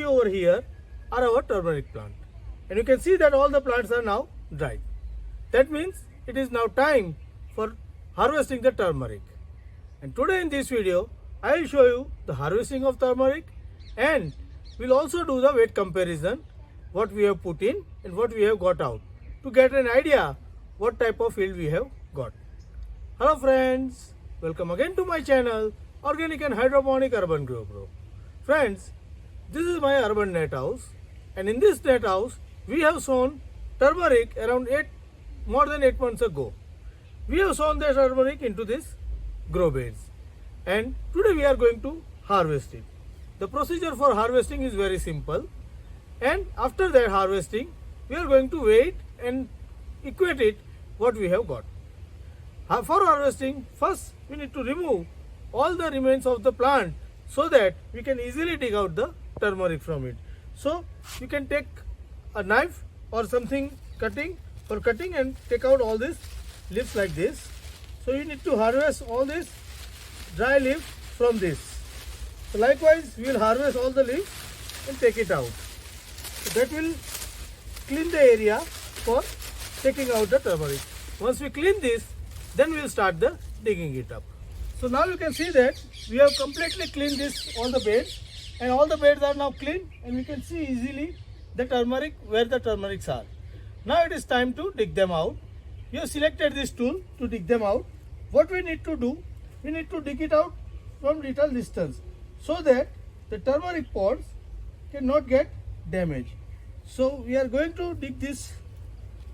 over here are our turmeric plant. And you can see that all the plants are now dried. That means it is now time for harvesting the turmeric. And today in this video, I will show you the harvesting of turmeric, and we'll also do the weight comparison, what we have put in and what we have got out, to get an idea what type of yield we have got. Hello friends, welcome again to my channel, Organic and Hydroponic Urban Grow Pro. Friends, this is my urban net house, and in this net house we have sown turmeric around more than 8 months ago. We have sown the turmeric into this grow beds, and today we are going to harvest it. The procedure for harvesting is very simple, and after that harvesting we are going to weigh it and equate it what we have got. For harvesting, first we need to remove all the remains of the plant so that we can easily dig out the turmeric from it. So you can take a knife or something for cutting and take out all these leaves like this. So you need to harvest all this dry leaf from this. So likewise we will harvest all the leaves and take it out. So that will clean the area for taking out the turmeric. Once we clean this, then we will start the digging it up. So now you can see that we have completely cleaned all the beds, and all the beds are now clean, and we can see easily the turmeric, where the turmerics are. Now it is time to dig them out. We have selected this tool to dig them out. What we need to do, we need to dig it out from little distance so that the turmeric pods cannot get damaged. So we are going to dig this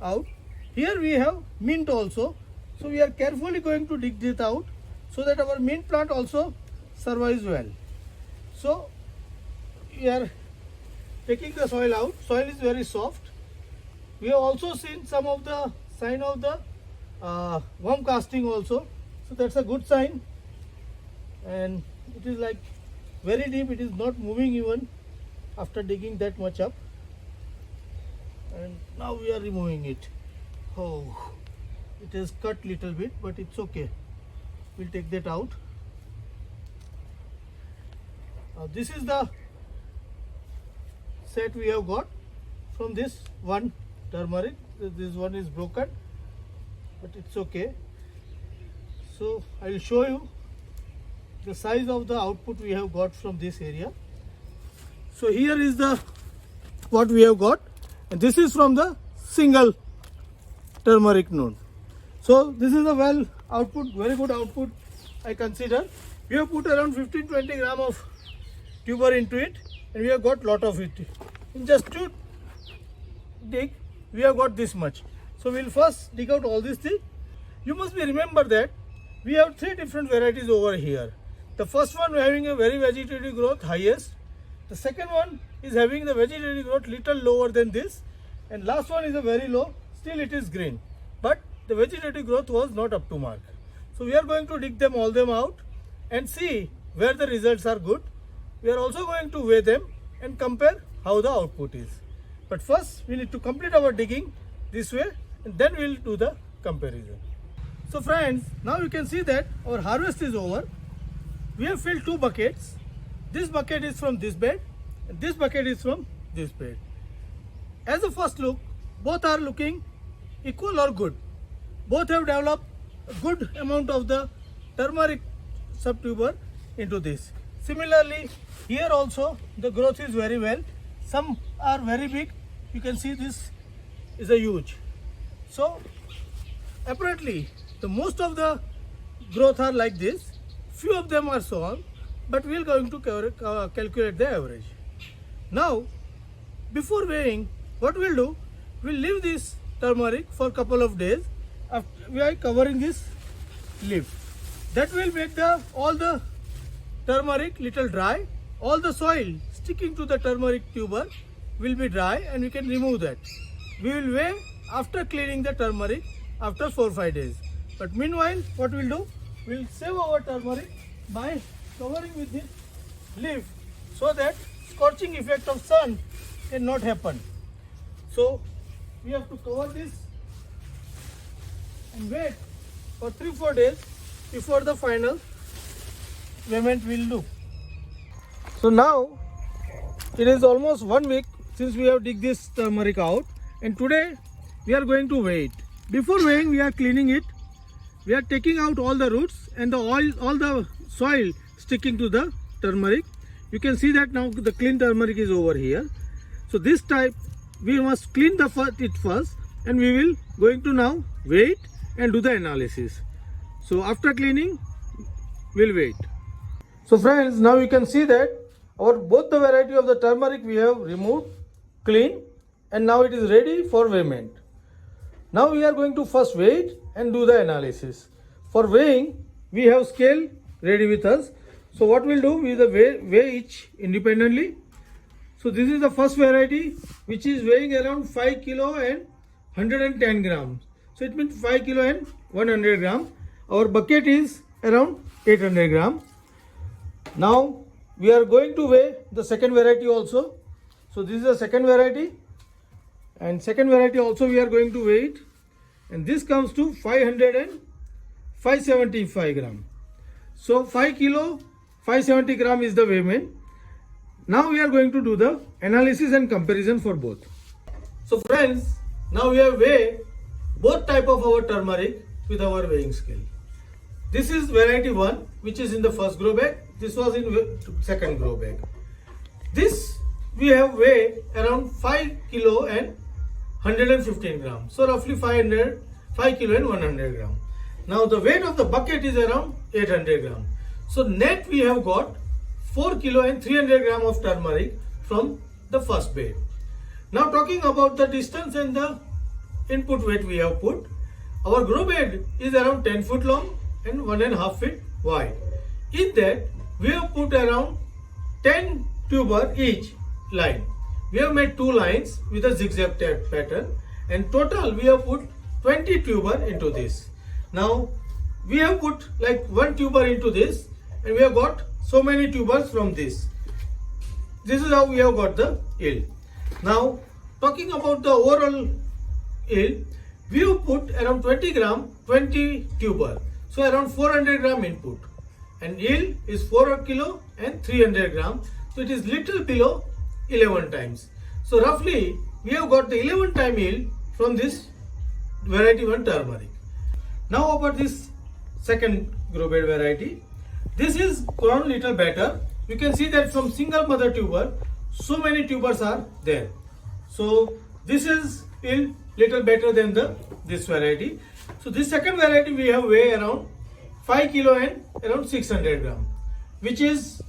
out. Here we have mint also. So we are carefully going to dig this out so that our mint plant also survives well. So we are taking the soil out. Soil is very soft. We have also seen some of the sign of the worm casting also. So that's a good sign. And it is like very deep. It is not moving even after digging that much up. And now we are removing it. Oh, it is cut little bit, but it's okay. We'll take that out. This is the set we have got from this one turmeric. This one is broken, but it's okay. So I will show you the size of the output we have got from this area. So here is the what we have got, and this is from the single turmeric node. So this is a well output, very good output I consider. We have put around 15-20 gram of tuber into it, and we have got lot of it. In just 2 dig, we have got this much. So we will first dig out all these things. You must be remember that we have 3 different varieties over here. The first one having a very vegetative growth, highest. The second one is having the vegetative growth little lower than this, and last one is a very low, still it is green, but the vegetative growth was not up to mark. So we are going to dig them all out and see where the results are good. We are also going to weigh them and compare how the output is. But first we need to complete our digging this way, and then we will do the comparison. So friends, now you can see that our harvest is over. We have filled 2 buckets. This bucket is from this bed and this bucket is from this bed. As a first look, both are looking equal or good. Both have developed a good amount of the turmeric subtuber into this. Similarly, here also the growth is very well. Some are very big. You can see this is a huge. So apparently the most of the growth are like this. Few of them are small, but we are going to calculate the average. Now before weighing, what we'll do, we'll leave this turmeric for a couple of days. We are covering this leaf. That will make all the turmeric little dry. All the soil sticking to the turmeric tuber will be dry, and we can remove that. We will weigh after cleaning the turmeric after 4-5 days. But meanwhile, what we'll do, we'll save our turmeric by covering with this leaf so that scorching effect of sun cannot happen. So we have to cover this and wait for 3-4 days before the final payment will do. So now it is almost 1 week since we have dig this turmeric out, and today we are going to weigh it. Before weighing, we are cleaning it. We are taking out all the roots and the oil, all the soil sticking to the turmeric. You can see that now the clean turmeric is over here. So this type we must clean it first, and we will going to now weigh it and do the analysis. So after cleaning, we'll weigh it. So friends, now you can see that both the variety of the turmeric we have removed, clean, and now it is ready for weighment. Now we are going to first weigh it and do the analysis. For weighing, we have scale ready with us. So what we'll do, we will weigh each independently. So this is the first variety, which is weighing around 5 kilo and 110 grams. So it means 5 kilo and 100 grams. Our bucket is around 800 grams. Now we are going to weigh the second variety also. So this is the second variety, and second variety also we are going to weigh it, and this comes to 575 grams. So 5 kilo 570 grams is the weighment. Now we are going to do the analysis and comparison for both. So friends, now we have weighed both type of our turmeric with our weighing scale. This is variety 1, which is in the first grow bag. This was in second grow bag. This we have weighed around 5 kilo and 115 grams. So roughly 5 kilo and 100 grams. Now the weight of the bucket is around 800 grams. So net we have got 4 kilo and 300 grams of turmeric from the first bed. Now talking about the distance and the input weight we have put. Our grow bed is around 10 foot long and 1.5 feet wide. In that we have put around 10 tuber each line. We have made 2 lines with a zigzag pattern, and total we have put 20 tuber into this. Now we have put like 1 tuber into this, and we have got so many tubers from this. This is how we have got the yield. Now talking about the overall yield, we have put around 20 gram 20 tuber. So around 400 gram input, and yield is 4 kilo and 300 gram. So it is little below 11 times. So roughly we have got the 11 time yield from this variety 1 turmeric. Now about this second grow bed variety. This is grown little better. You can see that from single mother tuber, so many tubers are there. So this is yield little better than this variety. So this second variety we have weighed around 5 kilo and around 600 gram, which is,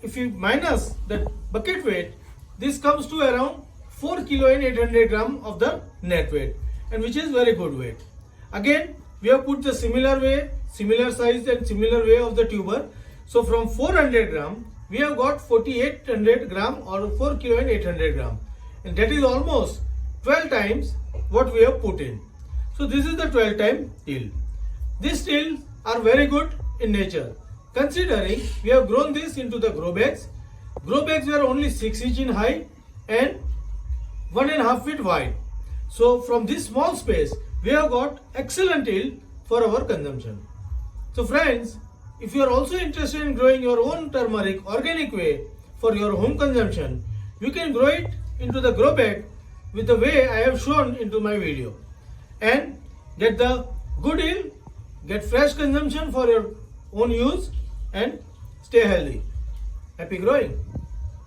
if you minus the bucket weight, this comes to around 4 kilo and 800 gram of the net weight, and which is very good weight. Again, we have put the similar way, similar size and similar way of the tuber. So from 400 gram, we have got 4800 gram or 4 kilo and 800 gram, and that is almost 12 times what we have put in. So this is the 12 time yield. These yields are very good in nature, considering we have grown this into the grow bags. Grow bags were only 6 inch in height and 1.5 feet wide. So from this small space, we have got excellent yield for our consumption. So friends, if you are also interested in growing your own turmeric organic way for your home consumption, you can grow it into the grow bag with the way I have shown into my video, and get the good yield, get fresh consumption for your own use, and stay healthy. Happy growing!